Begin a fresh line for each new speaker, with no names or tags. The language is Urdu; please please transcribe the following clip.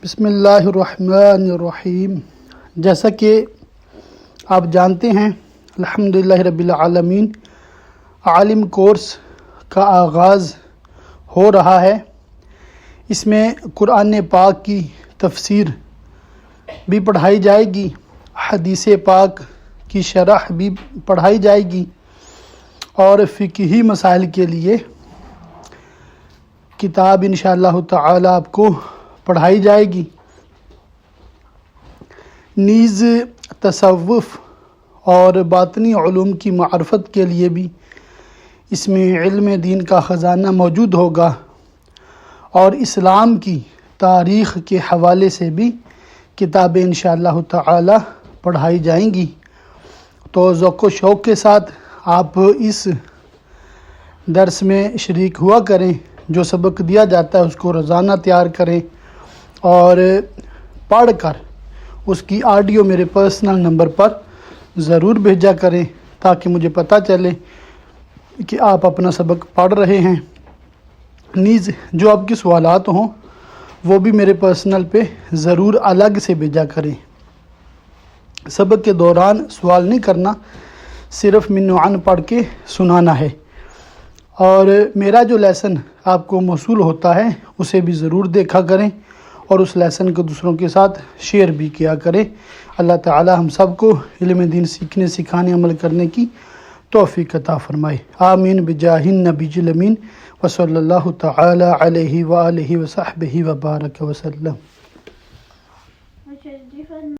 بسم اللہ الرحمن الرحیم۔ جیسا کہ آپ جانتے ہیں الحمدللہ رب العالمین عالم کورس کا آغاز ہو رہا ہے۔ اس میں قرآن پاک کی تفسیر بھی پڑھائی جائے گی، حدیث پاک کی شرح بھی پڑھائی جائے گی اور فقہی مسائل کے لیے کتاب انشاءاللہ تعالی آپ کو پڑھائی جائے گی۔ نیز تصوف اور باطنی علوم کی معرفت کے لیے بھی اس میں علم دین کا خزانہ موجود ہوگا اور اسلام کی تاریخ کے حوالے سے بھی کتابیں انشاءاللہ تعالی پڑھائی جائیں گی۔ تو ذوق و شوق کے ساتھ آپ اس درس میں شریک ہوا کریں۔ جو سبق دیا جاتا ہے اس کو روزانہ تیار کریں اور پڑھ کر اس کی آڈیو میرے پرسنل نمبر پر ضرور بھیجا کریں تاکہ مجھے پتہ چلے کہ آپ اپنا سبق پڑھ رہے ہیں۔ نیز جو آپ کے سوالات ہوں وہ بھی میرے پرسنل پہ ضرور الگ سے بھیجا کریں۔ سبق کے دوران سوال نہیں کرنا، صرف من عن پڑھ کے سنانا ہے۔ اور میرا جو لیسن آپ کو موصول ہوتا ہے اسے بھی ضرور دیکھا کریں اور اس لیسن کو دوسروں کے ساتھ شیئر بھی کیا کریں۔ اللہ تعالی ہم سب کو علم دین سیکھنے، سکھانے، عمل کرنے کی توفیق عطا فرمائے۔ آمین بجاہ النبی الامین وصلی اللہ تعالی علیہ وآلہ وصحبہ وبارک وسلم۔